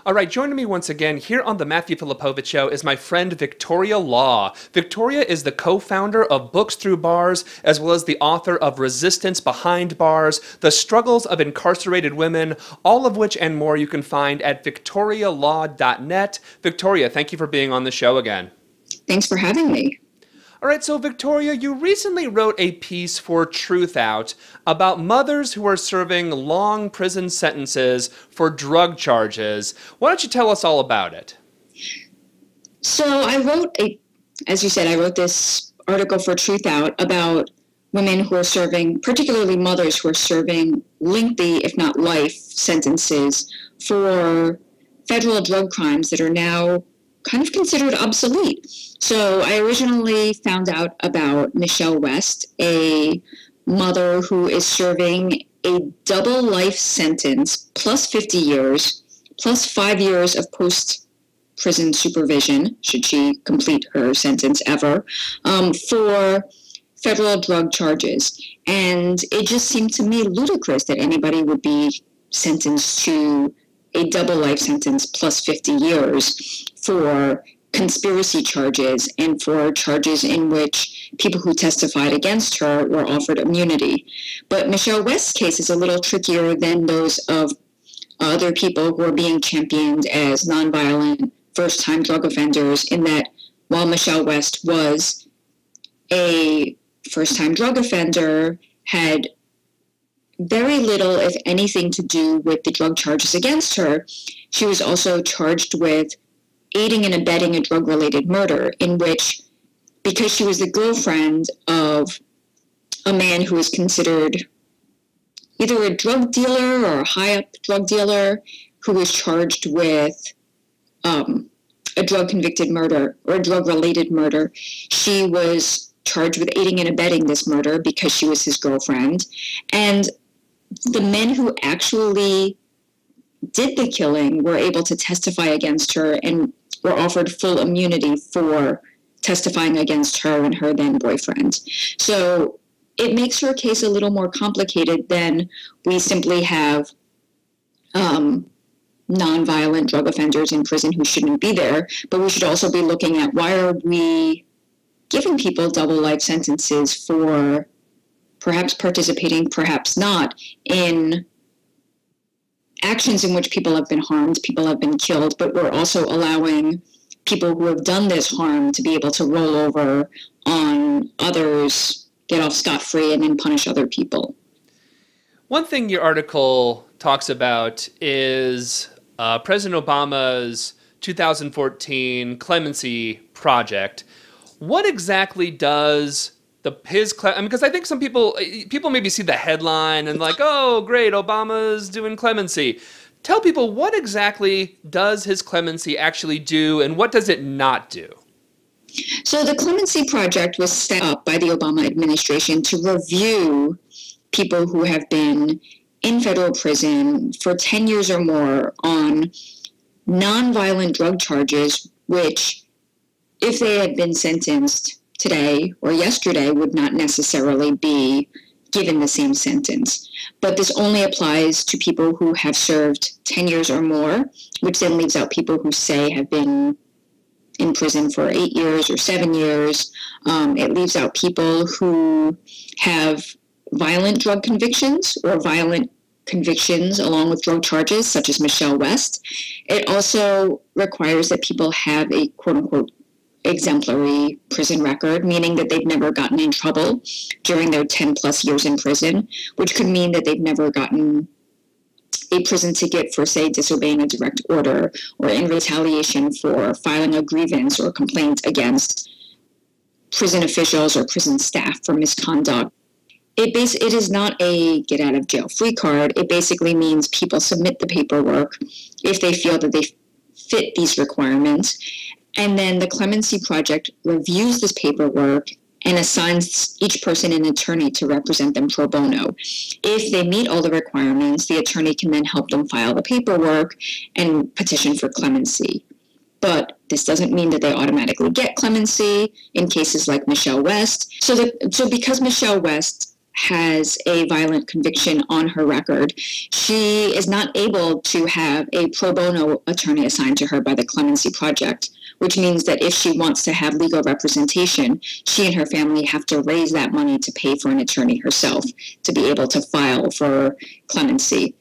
All right, joining me once again here on the Matthew Filipowicz Show is my friend Victoria Law. Victoria is the co-founder of Books Through Bars, as well as the author of Resistance Behind Bars, The Struggles of Incarcerated Women, all of which and more you can find at victorialaw.net. Victoria, thank you for being on the show again. Thanks for having me. All right, so Victoria, you recently wrote a piece for TruthOut about mothers who are serving long prison sentences for drug charges. Why don't you tell us all about it? So I wrote as you said, I wrote this article for TruthOut about women who are serving, particularly mothers who are serving lengthy, if not life, sentences for federal drug crimes that are now kind of considered obsolete. So I originally found out about Michelle West, a mother who is serving a double life sentence plus 50 years, plus 5 years of post-prison supervision, should she complete her sentence ever, for federal drug charges. And it just seemed to me ludicrous that anybody would be sentenced to a double life sentence plus 50 years for conspiracy charges and for charges in which people who testified against her were offered immunity. But Michelle West's case is a little trickier than those of other people who are being championed as nonviolent first-time drug offenders, in that while Michelle West was a first-time drug offender, had very little, if anything, to do with the drug charges against her, she was also charged with aiding and abetting a drug-related murder, in which, because she was the girlfriend of a man who was considered either a drug dealer or a high-up drug dealer who was charged with a drug-convicted murder or a drug-related murder, she was charged with aiding and abetting this murder because she was his girlfriend. And the men who actually did the killing were able to testify against her and were offered full immunity for testifying against her and her then boyfriend. So it makes her case a little more complicated than we simply have nonviolent drug offenders in prison who shouldn't be there, but we should also be looking at why are we giving people double life sentences for perhaps participating, perhaps not, in actions in which people have been harmed, people have been killed, but we're also allowing people who have done this harm to be able to roll over on others, get off scot-free, and then punish other people. One thing your article talks about is President Obama's 2014 Clemency project. What exactly does because I think some people maybe see the headline and like, oh, great, Obama's doing clemency. Tell people, what exactly does his clemency actually do, and what does it not do? So the Clemency Project was set up by the Obama administration to review people who have been in federal prison for 10 years or more on nonviolent drug charges, which, if they had been sentenced today or yesterday, would not necessarily be given the same sentence. But this only applies to people who have served 10 years or more, which then leaves out people who, say, have been in prison for 8 years or 7 years. It leaves out people who have violent drug convictions or violent convictions along with drug charges, such as Michelle West. It also requires that people have a quote-unquote exemplary prison record, meaning that they've never gotten in trouble during their 10 plus years in prison, which could mean that they've never gotten a prison ticket for, say, disobeying a direct order or in retaliation for filing a grievance or complaint against prison officials or prison staff for misconduct. It is not a get out of jail free card. It basically means people submit the paperwork if they feel that they fit these requirements. And then the Clemency Project reviews this paperwork and assigns each person an attorney to represent them pro bono. If they meet all the requirements, the attorney can then help them file the paperwork and petition for clemency. But this doesn't mean that they automatically get clemency in cases like Michelle West. So because Michelle West has a violent conviction on her record, she is not able to have a pro bono attorney assigned to her by the Clemency Project, which means that if she wants to have legal representation, she and her family have to raise that money to pay for an attorney herself to be able to file for clemency.